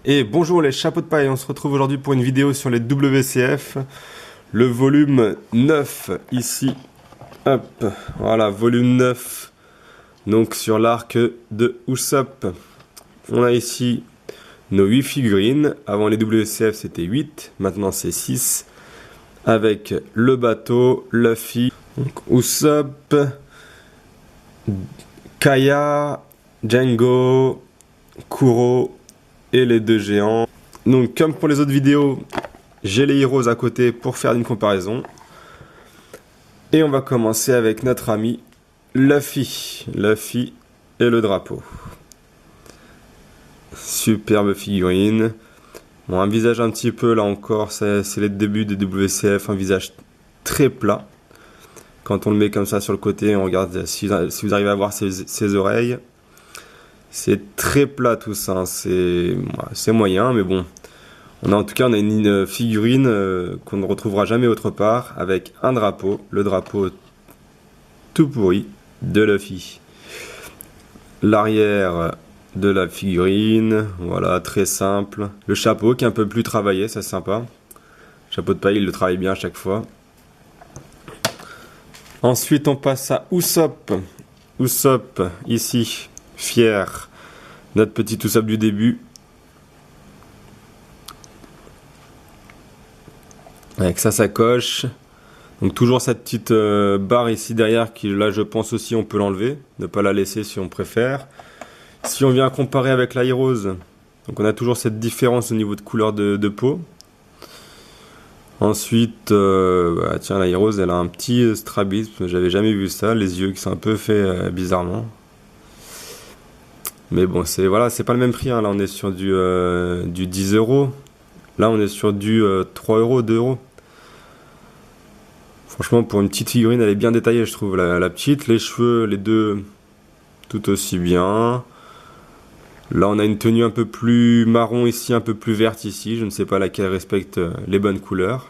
Et bonjour les chapeaux de paille, on se retrouve aujourd'hui pour une vidéo sur les WCF, le volume 9 ici, hop, voilà, volume 9, donc sur l'arc de Usopp. On a ici nos 8 figurines, avant les WCF c'était 8, maintenant c'est 6, avec le bateau, Luffy, donc Usopp, Kaya, Django, Kuro et les deux géants. Donc comme pour les autres vidéos, j'ai les Heroes à côté pour faire une comparaison. Et on va commencer avec notre ami Luffy. Luffy et le drapeau. Superbe figurine. Bon, un visage un petit peu, là encore, c'est les débuts des WCF, un visage très plat. Quand on le met comme ça sur le côté, on regarde si vous arrivez à voir ses oreilles. C'est très plat tout ça, hein. C'est moyen, mais bon. En tout cas, on a une figurine qu'on ne retrouvera jamais autre part, avec un drapeau, le drapeau tout pourri de Luffy. L'arrière de la figurine, voilà, très simple. Le chapeau qui est un peu plus travaillé, ça c'est sympa. Chapeau de paille, il le travaille bien à chaque fois. Ensuite, on passe à Usopp. Usopp, ici, fier. Notre petit Usopp du début. Avec sa sacoche. Donc toujours cette petite barre ici derrière qui là je pense aussi on peut l'enlever. Ne pas la laisser si on préfère. Si on vient comparer avec la Heroes, donc on a toujours cette différence au niveau de couleur de peau. Ensuite, tiens, la Heroes elle a un petit strabisme, j'avais jamais vu ça, les yeux qui sont un peu faits bizarrement. Mais bon, c'est pas le même prix, hein. Là on est sur du 10 €. Là on est sur du 3 €, 2 €. Franchement, pour une petite figurine, elle est bien détaillée, je trouve, la petite. Les cheveux, les deux, tout aussi bien. Là on a une tenue un peu plus marron ici, un peu plus verte ici. Je ne sais pas laquelle respecte les bonnes couleurs.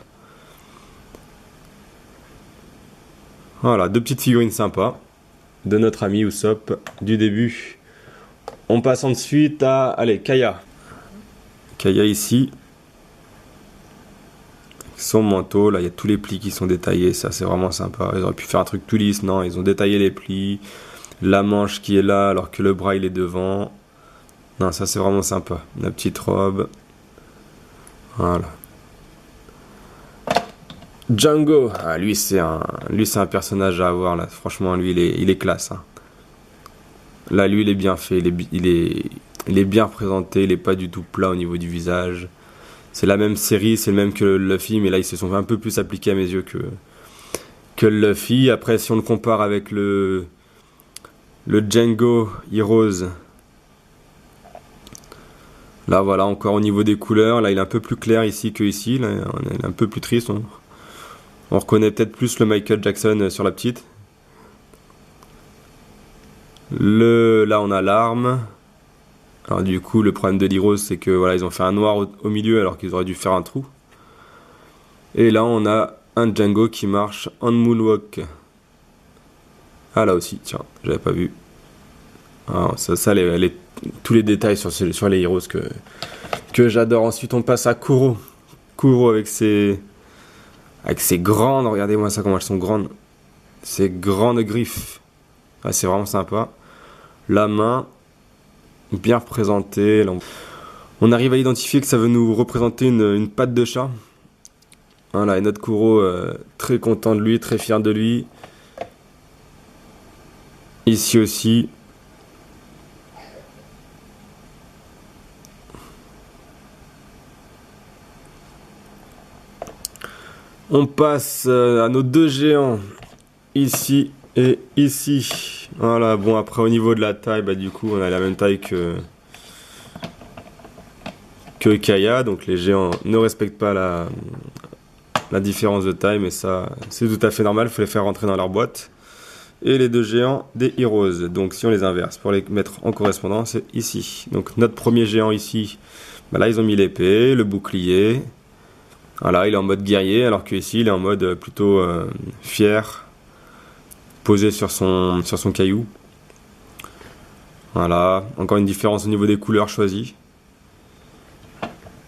Voilà, deux petites figurines sympas de notre ami Usopp du début. On passe ensuite à, allez, Kaya. Kaya ici. Son manteau, là il y a tous les plis qui sont détaillés, ça c'est vraiment sympa. Ils auraient pu faire un truc tout lisse, non, ils ont détaillé les plis. La manche qui est là alors que le bras il est devant. Non, ça c'est vraiment sympa. La petite robe. Voilà. Django, ah, lui c'est un personnage à avoir là. Franchement lui il est classe, hein. Là lui il est bien fait, il est bien représenté, il est pas du tout plat au niveau du visage. C'est la même série, c'est le même que Luffy, mais là ils se sont un peu plus appliqués à mes yeux que Luffy. Après si on le compare avec le Django Heroes, là voilà, encore au niveau des couleurs, là il est un peu plus clair ici que ici, là on est un peu plus triste. On reconnaît peut-être plus le Michael Jackson sur la petite. Là on a l'arme. Alors du coup le problème de l'Heroes c'est que voilà, ils ont fait un noir au milieu alors qu'ils auraient dû faire un trou. Et là on a un Django qui marche en moonwalk. Ah là aussi, tiens, j'avais pas vu. Alors, tous les détails sur les Heroes que j'adore. Ensuite on passe à Kuro. Kuro avec ses grandes, regardez-moi ça comment elles sont grandes. Ces grandes griffes. Ah, c'est vraiment sympa. La main, bien représentée. Là, on arrive à identifier que ça veut nous représenter une patte de chat. Voilà, et notre Kuro, très content de lui, très fier de lui. Ici aussi. On passe à nos deux géants. Ici et ici. Voilà, bon après au niveau de la taille, bah du coup on a la même taille que Kaya, donc les géants ne respectent pas la différence de taille, mais ça c'est tout à fait normal, il faut les faire rentrer dans leur boîte. Et les deux géants des Heroes, donc si on les inverse, pour les mettre en correspondance, c'est ici. Donc notre premier géant ici, bah là ils ont mis l'épée, le bouclier. Voilà, il est en mode guerrier, alors qu'ici il est en mode plutôt fier, posé sur son caillou. Voilà, encore une différence au niveau des couleurs choisies.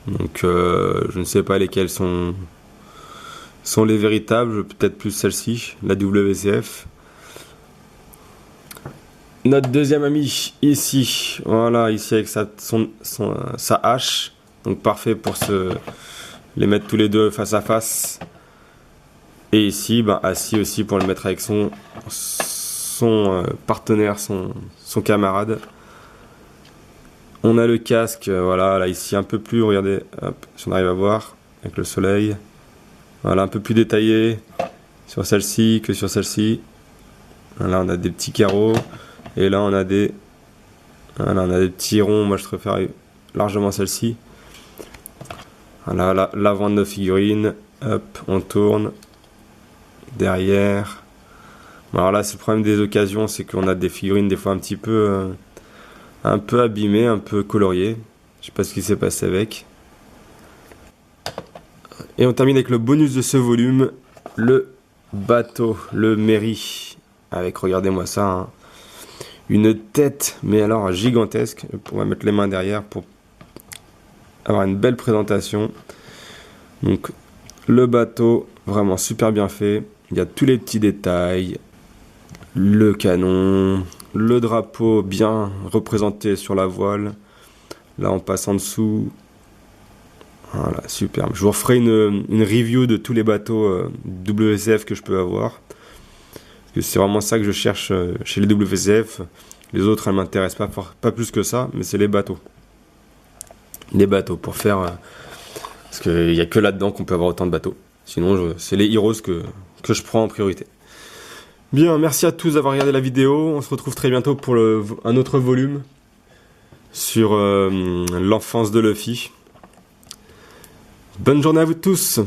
Donc je ne sais pas lesquels sont les véritables, peut-être plus celle-ci, la WCF. Notre deuxième ami ici, voilà, ici avec sa hache, donc parfait pour les mettre tous les deux face à face. Et ici, assis aussi pour le mettre avec son partenaire, son camarade. On a le casque, voilà, là ici un peu plus, regardez, hop, si on arrive à voir, avec le soleil. Voilà, un peu plus détaillé sur celle-ci que sur celle-ci. Là, on a des petits carreaux. Et là, on a des petits ronds. Moi, je préfère largement celle-ci. Voilà, l'avant de nos figurines. Hop, on tourne. Derrière. Bon, alors là, c'est le problème des occasions, c'est qu'on a des figurines des fois un peu abîmées, un peu coloriées. Je sais pas ce qui s'est passé avec. Et on termine avec le bonus de ce volume, le bateau, le Mary. Avec, regardez-moi ça, hein, une tête, mais alors gigantesque. On va mettre les mains derrière pour avoir une belle présentation. Donc, le bateau, vraiment super bien fait. Il y a tous les petits détails. Le canon, le drapeau bien représenté sur la voile. Là, on passe en dessous. Voilà, superbe. Je vous referai une review de tous les bateaux WCF que je peux avoir. Parce que c'est vraiment ça que je cherche chez les WCF. Les autres, elles ne m'intéressent pas plus que ça, mais c'est les bateaux. Les bateaux, pour faire... parce qu'il n'y a que là-dedans qu'on peut avoir autant de bateaux. Sinon, c'est les Heroes que je prends en priorité. Bien, merci à tous d'avoir regardé la vidéo. On se retrouve très bientôt pour un autre volume sur l'enfance de Luffy. Bonne journée à vous tous!